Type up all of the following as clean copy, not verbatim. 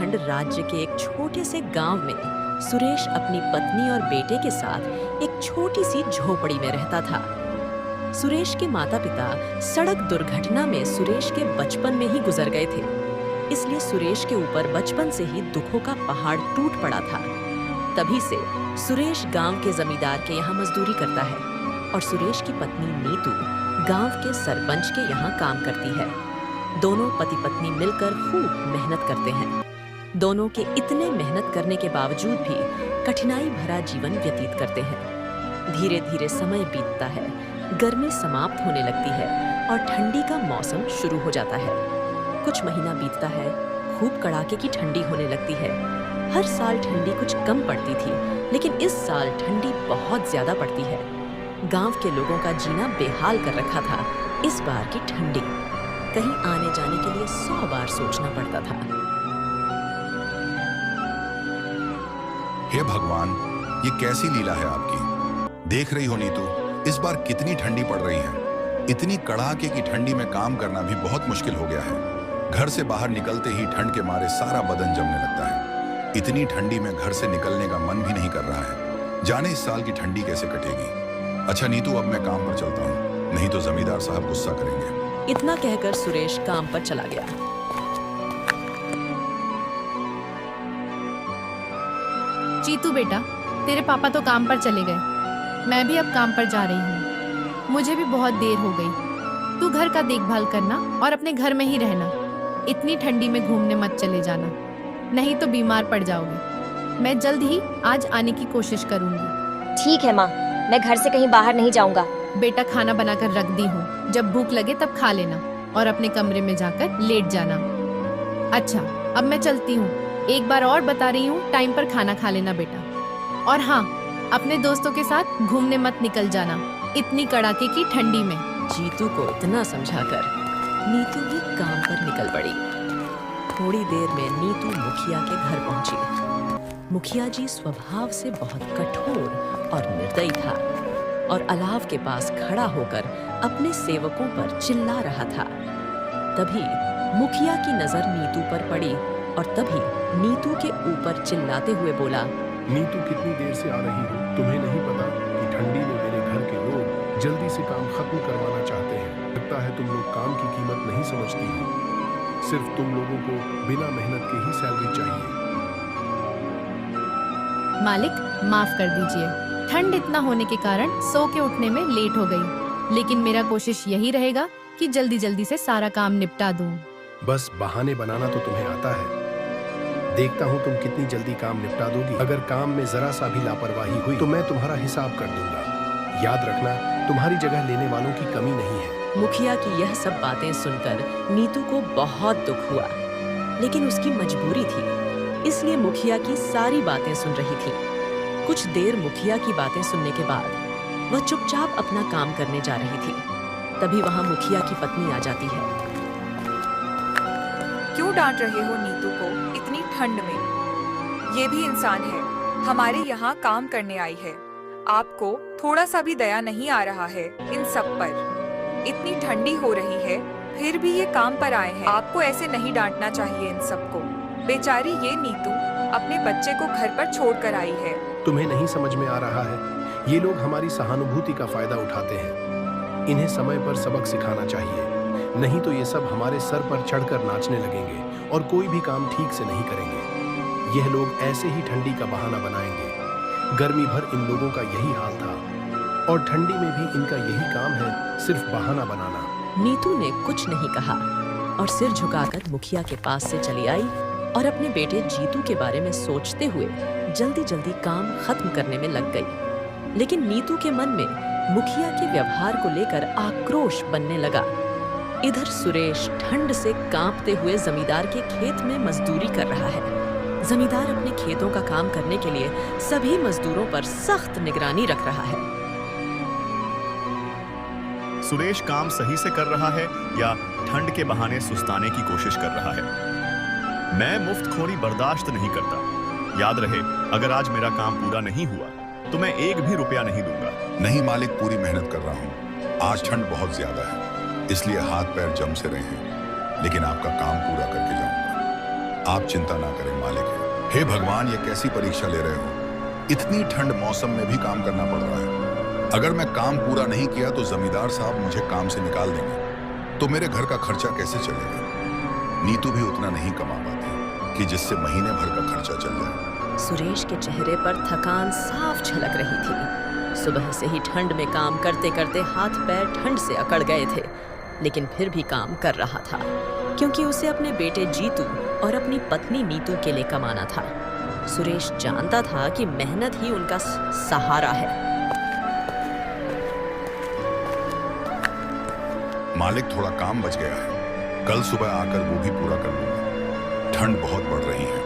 उत्तराखंड राज्य के एक छोटे से गांव में सुरेश अपनी पत्नी और बेटे के साथ एक छोटी सी झोपड़ी में रहता था। सुरेश के माता-पिता सड़क दुर्घटना में सुरेश के बचपन में ही गुजर गए थे, इसलिए सुरेश के ऊपर बचपन से ही दुखों का पहाड़ टूट पड़ा था। तभी से सुरेश गांव के जमींदार के यहाँ मजदूरी करता है और सुरेश की पत्नी नीतू गांव के सरपंच के यहाँ काम करती है। दोनों पति पत्नी मिलकर खूब मेहनत करते हैं। दोनों के इतने मेहनत करने के बावजूद भी कठिनाई भरा जीवन व्यतीत करते हैं। धीरे धीरे समय बीतता है, गर्मी समाप्त होने लगती है और ठंडी का मौसम शुरू हो जाता है। कुछ महीना बीतता है, खूब कड़ाके की ठंडी होने लगती है। हर साल ठंडी कुछ कम पड़ती थी, लेकिन इस साल ठंडी बहुत ज्यादा पड़ती है। गांव के लोगों का जीना बेहाल कर रखा था। इस बार की ठंडी, कहीं आने जाने के लिए 100 बार सोचना पड़ता था। हे भगवान, ये कैसी लीला है आपकी। देख रही हो नीतू, इस बार कितनी ठंडी पड़ रही है। इतनी कड़ाके की ठंडी में काम करना भी बहुत मुश्किल हो गया है। घर से बाहर निकलते ही ठंड के मारे सारा बदन जमने लगता है। इतनी ठंडी में घर से निकलने का मन भी नहीं कर रहा है। जाने इस साल की ठंडी कैसे कटेगी। अच्छा नीतू, अब मैं काम पर चलता हूँ, नहीं तो जमींदार साहब गुस्सा करेंगे। इतना कहकर सुरेश काम पर चला गया। जीतू बेटा, तेरे पापा तो काम पर चले गए, मैं भी अब काम पर जा रही हूँ। मुझे भी बहुत देर हो गई। तू घर का देखभाल करना और अपने घर में ही रहना। इतनी ठंडी में घूमने मत चले जाना, नहीं तो बीमार पड़ जाओगे। मैं जल्द ही आज आने की कोशिश करूँगी। ठीक है माँ, मैं घर से कहीं बाहर नहीं जाऊँगा। बेटा, खाना बनाकर रख दी हूँ, जब भूख लगे तब खा लेना और अपने कमरे में जाकर लेट जाना। अच्छा, अब मैं चलती हूँ। एक बार और बता रही हूँ, टाइम पर खाना खा लेना बेटा। और हाँ, अपने दोस्तों के साथ घूमने मत निकल जाना इतनी कड़ाके की ठंडी में। जीतू को इतना समझाकर नीतू भी काम पर निकल पड़ी। थोड़ी देर में नीतू मुखिया के घर पहुंची। मुखिया जी स्वभाव से बहुत कठोर और निर्दयी था और अलाव के पास खड़ा होकर अपने सेवकों पर चिल्ला रहा था। तभी मुखिया की नजर नीतू पर पड़ी और तभी नीतू के ऊपर चिल्लाते हुए बोला, नीतू, कितनी देर से आ रही हो? तुम्हें नहीं पता कि ठंडी में मेरे घर के लोग जल्दी से काम खत्म करवाना चाहते हैं। लगता है तुम लोग काम की कीमत नहीं समझती हो। सिर्फ तुम लोगों को बिना मेहनत के ही सैलरी चाहिए। मालिक, माफ कर दीजिए, ठंड इतना होने के कारण सो के उठने में लेट हो गई, लेकिन मेरा कोशिश यही रहेगा कि जल्दी जल्दी से सारा काम निपटा दूं। बस बहाने बनाना तो तुम्हें आता है। देखता हूँ तुम कितनी जल्दी काम निपटा दोगी। अगर काम में जरा सा भी लापरवाही हुई तो मैं तुम्हारा हिसाब कर दूंगा। याद रखना, तुम्हारी जगह लेने वालों की कमी नहीं है। मुखिया की यह सब बातें सुनकर नीतू को बहुत दुख हुआ, लेकिन उसकी मजबूरी थी, इसलिए मुखिया की सारी बातें सुन रही थी। कुछ देर मुखिया की बातें सुनने के बाद वह चुपचाप अपना काम करने जा रही थी। तभी वहां मुखिया की पत्नी आ जाती है। क्यों डांट रहे हो नीतू को इतनी ठंड में? ये भी इंसान है, हमारे यहाँ काम करने आई है। आपको थोड़ा सा भी दया नहीं आ रहा है इन सब पर? इतनी ठंडी हो रही है, फिर भी ये काम पर आए हैं। आपको ऐसे नहीं डांटना चाहिए इन सबको। बेचारी ये नीतू अपने बच्चे को घर पर छोड़कर आई है। तुम्हें नहीं समझ में आ रहा है, ये लोग हमारी सहानुभूति का फायदा उठाते हैं। इन्हें समय पर सबक सिखाना चाहिए, नहीं तो ये सब हमारे सर पर चढ़कर नाचने लगेंगे और कोई भी काम ठीक से नहीं करेंगे। यह लोग ऐसे ही ठंडी का बहाना बनाएंगे। गर्मी भर इन लोगों का यही हाल था और ठंडी में भी इनका यही काम है, सिर्फ बहाना बनाना। नीतू ने कुछ नहीं कहा और सिर झुकाकर मुखिया के पास से चली आई और अपने बेटे जीतू के बारे में सोचते हुए जल्दी जल्दी काम खत्म करने में लग गई। लेकिन नीतू के मन में मुखिया के व्यवहार को लेकर आक्रोश बनने लगा। इधर सुरेश ठंड से कांपते हुए जमींदार के खेत में मजदूरी कर रहा है। जमींदार अपने खेतों का काम करने के लिए सभी मजदूरों पर सख्त निगरानी रख रहा है। सुरेश काम सही से कर रहा है या ठंड के बहाने सुस्ताने की कोशिश कर रहा है? मैं मुफ्तखोरी बर्दाश्त नहीं करता। याद रहे, अगर आज मेरा काम पूरा नहीं हुआ तो मैं एक भी रुपया नहीं दूंगा। नहीं मालिक, पूरी मेहनत कर रहा हूँ। आज ठंड बहुत ज्यादा है, इसलिए हाथ पैर जम से रहे हैं, लेकिन आपका काम पूरा करके जाऊंगा। आप चिंता ना करें मालिक। हे भगवान, ये कैसी परीक्षा ले रहे हो? इतनी ठंड मौसम में भी काम करना पड़ रहा है। अगर मैं काम पूरा नहीं किया तो जमींदार साहब मुझे काम से निकाल देंगे, तो मेरे घर का खर्चा कैसे चलेगा? नीतू भी उतना नहीं कमा पाती कि जिससे महीने भर का खर्चा चल जाए। सुरेश के चेहरे पर थकान साफ झलक रही थी। सुबह से ही ठंड में काम करते करते हाथ पैर ठंड से अकड़ गए थे, लेकिन फिर भी काम कर रहा था, क्योंकि उसे अपने बेटे जीतू और अपनी पत्नी नीतू के लिए कमाना था। सुरेश जानता था कि मेहनत ही उनका सहारा है। मालिक, थोड़ा काम बच गया है, कल सुबह आकर वो भी पूरा कर लूंगा। ठंड बहुत बढ़ रही है,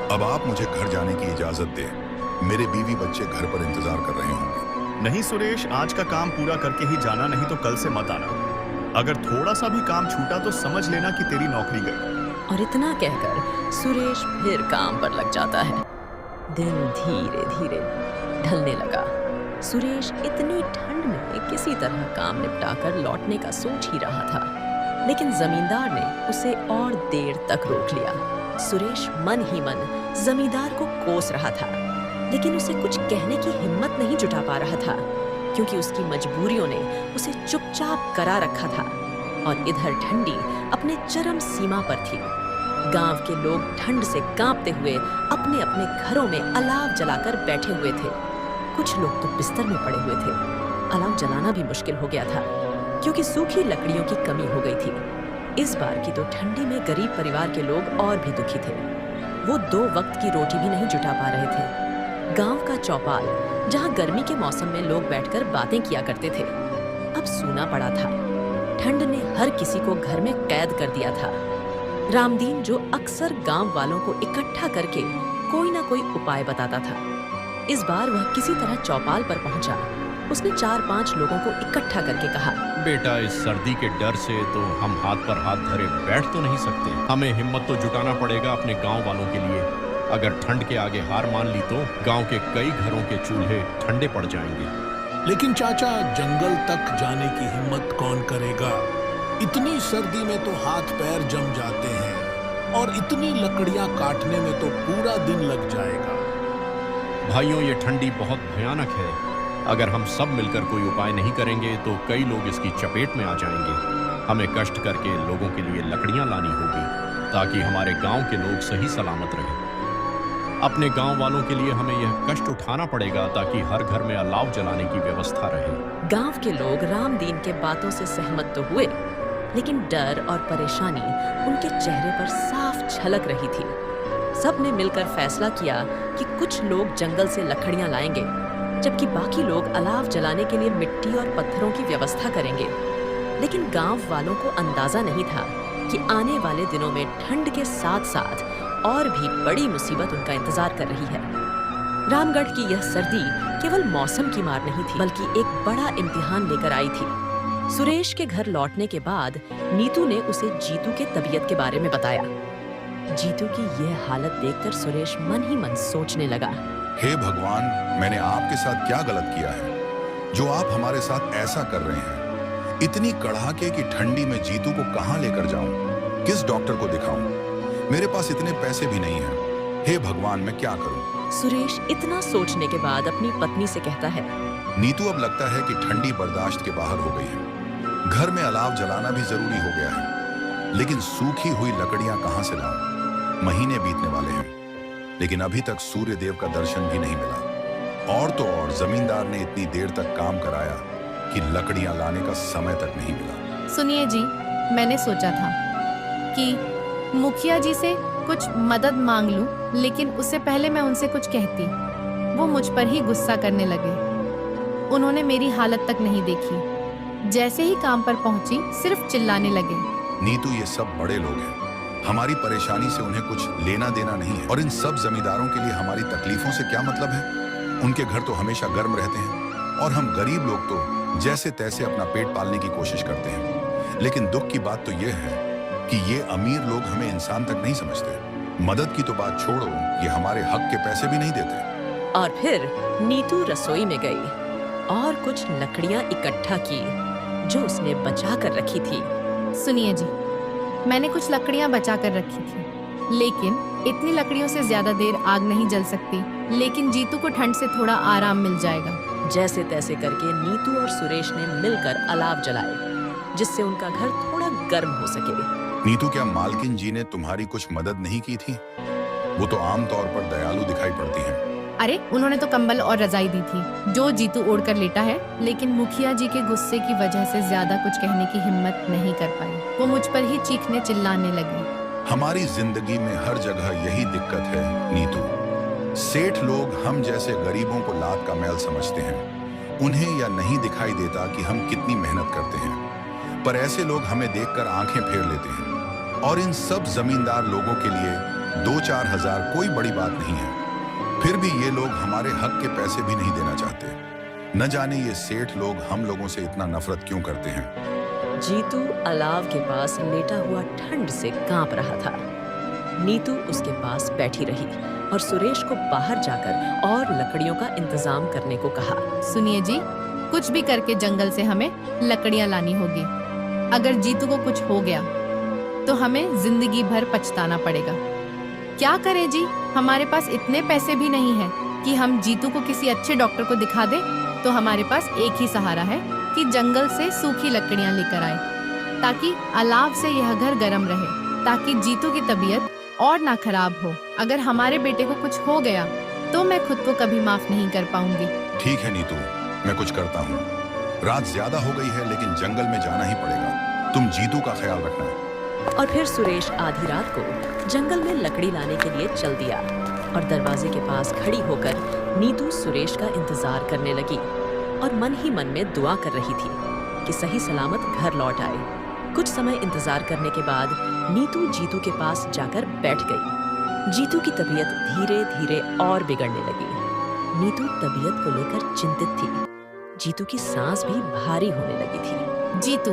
अब आप मुझे घर जाने की इजाजत दें। मेरे बीवी बच्चे घर पर इंतजार कर रहे होंगे। नहीं सुरेश, आज का काम पूरा करके ही जाना, नहीं तो कल से मत आना। अगर थोड़ा सा भी काम छूटा तो समझ लेना कि तेरी नौकरी गई। और इतना कहकर सुरेश फिर काम पर लग जाता है। दिन धीरे धीरे ढलने लगा। सुरेश इतनी ठंड में किसी तरह काम निपटाकर लौटने का सोच ही रहा था, लेकिन जमींदार ने उसे और देर तक रोक लिया। सुरेश मन ही मन जमींदार को कोस रहा था, लेकिन उसे कुछ कहने की हिम्मत नहीं जुटा पा रहा था, क्योंकि उसकी मजबूरियों ने उसे चुपचाप करा रखा था। और इधर ठंडी अपने चरम सीमा पर थी। गांव के लोग ठंड से कांपते हुए अपने अपने घरों में अलाव जलाकर बैठे हुए थे। कुछ लोग तो बिस्तर में पड़े हुए थे। अलाव जलाना भी मुश्किल हो गया था, क्योंकि सूखी लकड़ियों की कमी हो गई थी। इस बार की तो ठंडी में गरीब परिवार के लोग और भी दुखी थे। वो 2 वक्त की रोटी भी नहीं जुटा पा रहे थे। गांव का चौपाल, जहां गर्मी के मौसम में लोग बैठकर बातें किया करते थे, अब सूना पड़ा था। ठंड ने हर किसी को घर में कैद कर दिया था। रामदीन, जो अक्सर गांव वालों को इकट्ठा करके कोई ना कोई उपाय बताता था, इस बार वह किसी तरह चौपाल पर पहुंचा। उसने 4-5 लोगों को इकट्ठा करके कहा, बेटा, इस सर्दी के डर से तो हम हाथ पर हाथ धरे बैठ तो नहीं सकते। हमें हिम्मत तो जुटाना पड़ेगा अपने गांव वालों के लिए। अगर ठंड के आगे हार मान ली तो गांव के कई घरों के चूल्हे ठंडे पड़ जाएंगे। लेकिन चाचा, जंगल तक जाने की हिम्मत कौन करेगा? इतनी सर्दी में तो हाथ पैर जम जाते हैं, और इतनी लकड़ियां काटने में तो पूरा दिन लग जाएगा। भाइयों, ये ठंडी बहुत भयानक है। अगर हम सब मिलकर कोई उपाय नहीं करेंगे तो कई लोग इसकी चपेट में आ जाएंगे। हमें कष्ट करके लोगों के लिए लकड़ियां लानी होगी, ताकि हमारे गांव के लोग सही सलामत रहें। अपने गांव वालों के लिए हमें यह कष्ट उठाना पड़ेगा, ताकि हर घर में अलाव जलाने की व्यवस्था रहे। गांव के लोग रामदीन के बातों से सहमत तो हुए, लेकिन डर और परेशानी उनके चेहरे पर साफ झलक रही थी। सब ने मिलकर फैसला किया कि कुछ लोग जंगल से लकड़ियां लाएंगे, जबकि बाकी लोग अलाव जलाने के लिए मिट्टी और पत्थरों की व्यवस्था करेंगे। लेकिन गांव वालों को अंदाजा नहीं था कि आने वाले दिनों में ठंड के साथ साथ और भी बड़ी मुसीबत उनका इंतजार कर रही है। रामगढ़ की यह सर्दी केवल मौसम की मार नहीं थी, बल्कि एक बड़ा इम्तिहान लेकर आई थी। सुरेश के घर लौटने के बाद नीतू ने उसे जीतू के तबीयत के बारे में बताया। जीतू की यह हालत देखकर सुरेश मन ही मन सोचने लगा, हे भगवान, मैंने आपके साथ क्या गलत किया है जो आप हमारे साथ ऐसा कर रहे हैं? इतनी कड़ाके की ठंडी में जीतू को कहां लेकर जाऊं? किस डॉक्टर को दिखाऊं? मेरे पास इतने पैसे भी नहीं हैं। हे भगवान, मैं क्या करूं? सुरेश इतना सोचने के बाद अपनी पत्नी से कहता है, नीतू, अब लगता है कि ठंडी बर्दाश्त के बाहर हो गई है। घर में अलाव जलाना भी जरूरी हो गया है, लेकिन सूखी हुई लकड़ियां कहां से लाऊं? महीने बीतने वाले हैं, लेकिन अभी तक सूर्य देव का दर्शन भी नहीं मिला। और तो और जमींदार ने इतनी देर तक काम कराया कि लकड़ियां लाने का समय तक नहीं मिला। सुनिए जी, मैंने सोचा था कि मुखिया जी से कुछ मदद मांग लूं, लेकिन उससे पहले मैं उनसे कुछ कहती, वो मुझ पर ही गुस्सा करने लगे। उन्होंने मेरी हालत तक नहीं देखी। जैसे ही काम पर पहुंची, सिर्फ चिल्लाने लगे। नीतू, ये सब बड़े लोग हैं, हमारी परेशानी से उन्हें कुछ लेना देना नहीं है। और इन सब जमींदारों के लिए हमारी तकलीफों से क्या मतलब है? उनके घर तो हमेशा गर्म रहते हैं, और हम गरीब लोग तो जैसे तैसे अपना पेट पालने की कोशिश करते हैं। लेकिन दुख की बात तो यह है कि ये अमीर लोग हमें इंसान तक नहीं समझते। मदद की तो बात छोड़ो, ये हमारे हक के पैसे भी नहीं देते। और फिर नीतू रसोई में गई और कुछ लकड़ियां इकट्ठा की जो उसने बचा कर रखी थी। सुनिए जी, मैंने कुछ लकड़ियां बचा कर रखी थी, लेकिन इतनी लकड़ियों से ज्यादा देर आग नहीं जल सकती, लेकिन जीतू को ठंड से थोड़ा आराम मिल जाएगा। जैसे तैसे करके नीतू और सुरेश ने मिलकर अलाव जलाए, जिससे उनका घर थोड़ा गर्म हो सके। नीतू, क्या मालकिन जी ने तुम्हारी कुछ मदद नहीं की थी? वो तो आमतौर पर दयालु दिखाई पड़ती हैं। अरे उन्होंने तो कंबल और रजाई दी थी जो जीतू ओढ़कर लेटा है, लेकिन मुखिया जी के गुस्से की वजह से ज्यादा कुछ कहने की हिम्मत नहीं कर पाई। वो मुझ पर ही चीखने चिल्लाने लगी। हमारी जिंदगी में हर जगह यही दिक्कत है नीतू। सेठ लोग हम जैसे गरीबों को लात का मैल समझते हैं। उन्हें या नहीं दिखाई देता कि हम कितनी मेहनत करते हैं, पर ऐसे लोग हमें देखकर आंखें फेर लेते हैं। और इन सब जमींदार लोगों के लिए 2-4 हजार कोई बड़ी बात नहीं है। फिर भी ये लोग हमारे हक के पैसे भी नहीं देना चाहते। न जाने ये सेठ लोग हम लोगों से इतना नफरत क्यों करते हैं। जीतू अलाव के पास लेटा हुआ ठंड से कांप रहा था। नीतू उसके पास बैठी रही और सुरेश को बाहर जाकर और लकड़ियों का इंतजाम करने को कहा। सुनिए जी, कुछ भी करके जंगल से हमें लकड़ियां लानी होगी। अगर जीतू को कुछ हो गया तो हमें जिंदगी भर पछताना पड़ेगा। क्या करें जी, हमारे पास इतने पैसे भी नहीं है कि हम जीतू को किसी अच्छे डॉक्टर को दिखा दें। तो हमारे पास एक ही सहारा है कि जंगल से सूखी लकड़ियां लेकर आए, ताकि अलाव से यह घर गर्म रहे, ताकि जीतू की तबीयत और ना खराब हो। अगर हमारे बेटे को कुछ हो गया तो मैं खुद को कभी माफ नहीं कर पाऊंगी। ठीक है नीतू, मैं कुछ करता हूँ। रात ज्यादा हो गई है, लेकिन जंगल में जाना ही पड़ेगा। तुम जीतू का ख्याल रखना। और फिर सुरेश आधी रात को जंगल में लकड़ी लाने के लिए चल दिया और दरवाजे के पास खड़ी होकर नीतू सुरेश का इंतजार करने लगी और मन ही मन में दुआ कर रही थी कि सही सलामत घर लौट आए। कुछ समय इंतजार करने के बाद नीतू जीतू के पास जाकर बैठ गई। जीतू की तबीयत धीरे धीरे और बिगड़ने लगी। नीतू तबीयत को लेकर चिंतित थी। जीतू की सांस भी भारी होने लगी थी। जीतू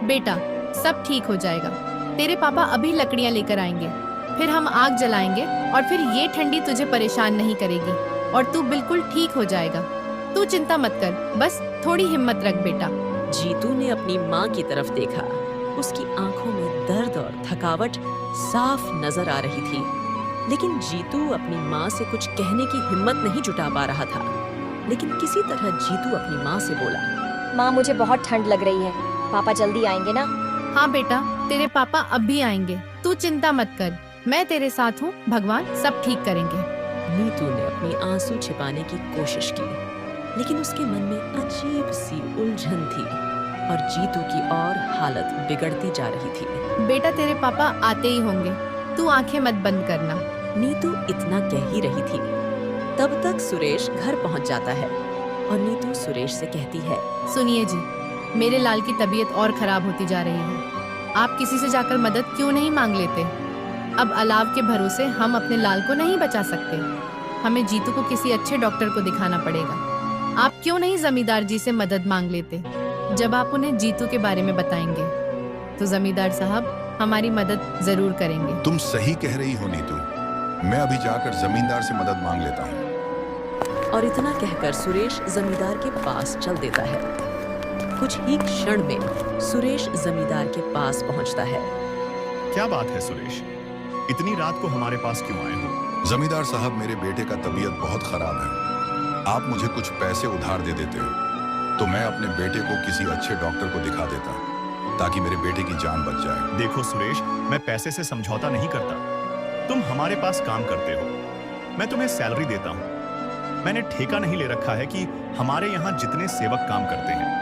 बेटा, सब ठीक हो जाएगा। तेरे पापा अभी लकड़ियां लेकर आएंगे, फिर हम आग जलाएंगे और फिर ये ठंडी तुझे परेशान नहीं करेगी और तू बिल्कुल ठीक हो जाएगा। तू चिंता मत कर, बस थोड़ी हिम्मत रख बेटा। जीतू ने अपनी माँ की तरफ देखा। उसकी आंखों में दर्द और थकावट साफ नजर आ रही थी, लेकिन जीतू अपनी माँ से कुछ कहने की हिम्मत नहीं जुटा पा रहा था। लेकिन किसी तरह जीतू अपनी माँ से बोला, माँ मुझे बहुत ठंड लग रही है, पापा जल्दी आएंगे ना? हाँ बेटा, तेरे पापा अब भी आएंगे, तू चिंता मत कर, मैं तेरे साथ हूँ, भगवान सब ठीक करेंगे। नीतू ने अपनी आंसू छिपाने की कोशिश की, लेकिन उसके मन में अजीब सी उलझन थी और जीतू की और हालत बिगड़ती जा रही थी। बेटा तेरे पापा आते ही होंगे, तू आंखें मत बंद करना। नीतू इतना कह ही रही थी, तब तक सुरेश घर पहुंच जाता है और नीतू सुरेश से कहती है, सुनिए जी, मेरे लाल की तबीयत और खराब होती जा रही है। आप किसी से जाकर मदद क्यों नहीं मांग लेते? अब अलाव के भरोसे हम अपने लाल को नहीं बचा सकते। हमें जीतू को किसी अच्छे डॉक्टर को दिखाना पड़ेगा। आप क्यों नहीं जमींदार जी से मदद मांग लेते? जब आप उन्हें जीतू के बारे में बताएंगे तो जमींदार साहब हमारी मदद जरूर करेंगे। तुम सही कह रही हो नीतू, मैं अभी जाकर जमींदार से मदद मांग लेता हूँ। और इतना कहकर सुरेश जमींदार के पास चल देता है। कुछ ही क्षण में सुरेश जमींदार के पास पहुंचता है। क्या बात है सुरेश, इतनी रात को हमारे पास क्यों आए हो? जमींदार साहब, मेरे बेटे का तबीयत बहुत खराब है। आप मुझे कुछ पैसे उधार दे देते तो मैं अपने बेटे को किसी अच्छे डॉक्टर को दिखा देता, ताकि मेरे बेटे की जान बच जाए। देखो सुरेश, मैं पैसे से समझौता नहीं करता। तुम हमारे पास काम करते हो, मैं तुम्हें सैलरी देता हूँ। मैंने ठेका नहीं ले रखा है कि हमारे यहाँ जितने सेवक काम करते हैं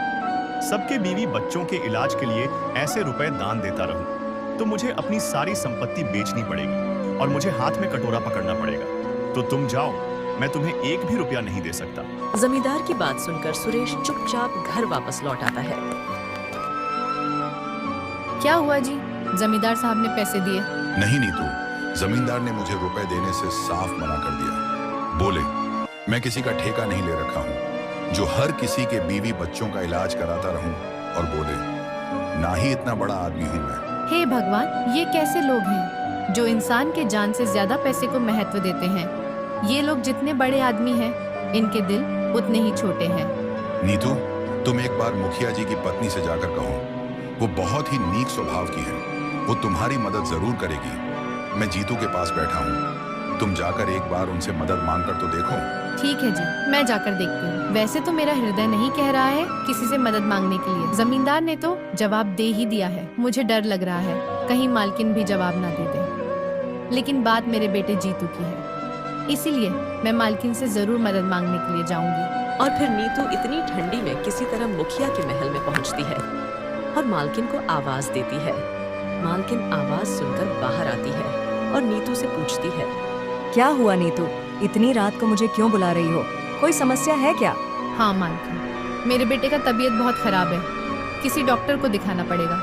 सबके बीवी बच्चों के इलाज के लिए ऐसे रुपए दान देता रहूं, तो मुझे अपनी सारी संपत्ति बेचनी पड़ेगी और मुझे हाथ में कटोरा पकड़ना पड़ेगा। तो तुम जाओ, मैं तुम्हें एक भी रुपया नहीं दे सकता। जमींदार की बात सुनकर सुरेश चुपचाप घर वापस लौट आता है। क्या हुआ जी, जमींदार साहब ने पैसे दिए? नहीं नीतू, जमींदार ने मुझे रुपए देने से साफ मना कर दिया। बोले, मैं किसी का ठेका नहीं ले रखा हूँ जो हर किसी के बीवी बच्चों का इलाज कराता रहूं, और बोले, ना ही इतना बड़ा आदमी हूं मैं। हे भगवान, ये कैसे लोग हैं जो इंसान के जान से ज्यादा पैसे को महत्व देते हैं? ये लोग जितने बड़े आदमी हैं, इनके दिल उतने ही छोटे हैं। नीतू, तुम एक बार मुखिया जी की पत्नी से जाकर कहो, वो बहुत ही नीक स्वभाव की है, वो तुम्हारी मदद जरूर करेगी। मैं जीतू के पास बैठा हूँ, तुम जाकर एक बार उनसे मदद मांग कर तो देखो। ठीक है जी, मैं जाकर देखती हूँ। वैसे तो मेरा हृदय नहीं कह रहा है किसी से मदद मांगने के लिए। जमींदार ने तो जवाब दे ही दिया है। मुझे डर लग रहा है कहीं मालकिन भी जवाब ना दे दे। लेकिन बात मेरे बेटे जीतू की है, इसीलिए मैं मालकिन से जरूर मदद मांगने के लिए जाऊंगी। और फिर नीतू इतनी ठंडी में किसी तरह मुखिया के महल में पहुंचती है और मालकिन को आवाज देती है। मालकिन आवाज सुनकर बाहर आती है और नीतू से पूछती है, क्या हुआ नीतू, इतनी रात को मुझे क्यों बुला रही हो? कोई समस्या है क्या? हाँ मालकिन, मेरे बेटे का तबीयत बहुत खराब है, किसी डॉक्टर को दिखाना पड़ेगा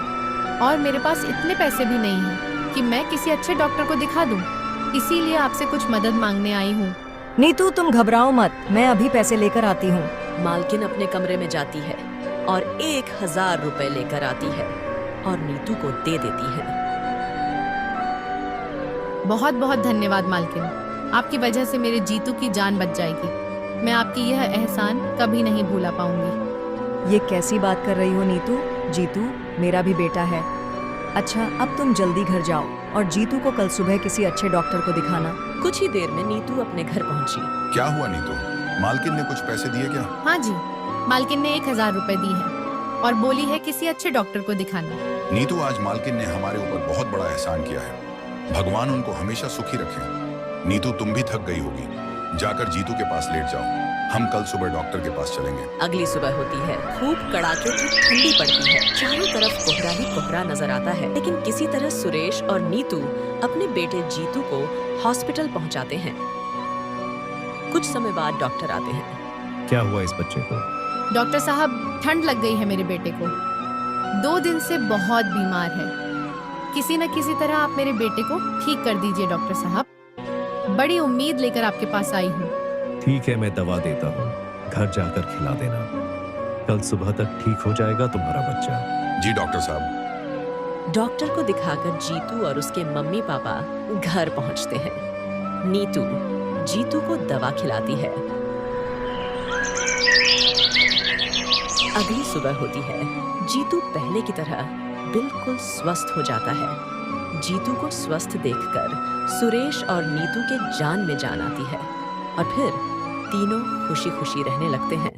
और मेरे पास इतने पैसे भी नहीं हैं कि मैं किसी अच्छे डॉक्टर को दिखा दूं। इसीलिए आपसे कुछ मदद मांगने आई हूँ। नीतू तुम घबराओ मत, मैं अभी पैसे लेकर आती हूँ। मालकिन अपने कमरे में जाती है और 1000 रुपए लेकर आती है और नीतू को दे देती है। बहुत बहुत धन्यवाद मालकिन, आपकी वजह से मेरे जीतू की जान बच जाएगी। मैं आपकी यह एहसान कभी नहीं भूला पाऊंगी। ये कैसी बात कर रही हो नीतू? जीतू मेरा भी बेटा है। अच्छा अब तुम जल्दी घर जाओ और जीतू को कल सुबह किसी अच्छे डॉक्टर को दिखाना। कुछ ही देर में नीतू अपने घर पहुंची। क्या हुआ नीतू, मालकिन ने कुछ पैसे दिए क्या? हाँ जी, मालकिन ने 1000 रुपए दी हैं और बोली है किसी अच्छे डॉक्टर को दिखाना। नीतू, आज मालकिन ने हमारे ऊपर बहुत बड़ा एहसान किया है, भगवान उनको हमेशा सुखी रखे। नीतू तुम भी थक गई होगी, जाकर जीतू के पास लेट जाओ, हम कल सुबह डॉक्टर के पास चलेंगे। अगली सुबह होती है, खूब कड़ाके की ठंडी पड़ती है, चारों तरफ कोहरा ही कोहरा नजर आता है। लेकिन किसी तरह सुरेश और नीतू अपने बेटे जीतू को हॉस्पिटल पहुंचाते हैं। कुछ समय बाद डॉक्टर आते हैं। क्या हुआ इस बच्चे को? डॉक्टर साहब, ठंड लग गई है मेरे बेटे को, 2 दिन से बहुत बीमार है। किसी न किसी तरह आप मेरे बेटे को ठीक कर दीजिए डॉक्टर साहब। बड़ी उम्मीद लेकर आपके पास आई हूँ। ठीक है, मैं दवा देता हूँ, घर जाकर खिला देना, कल सुबह तक ठीक हो जाएगा तुम्हारा बच्चा। जी डॉक्टर साहब। डॉक्टर को दिखाकर जीतू और उसके मम्मी पापा घर पहुंचते हैं। नीतू जीतू को दवा खिलाती है। अगली सुबह होती है, जीतू पहले की तरह बिल्कुल स्वस्थ हो जाता है। जीतू को स्वस्थ देखकर सुरेश और नीतू के जान में जान आती है और फिर तीनों खुशी खुशी रहने लगते हैं।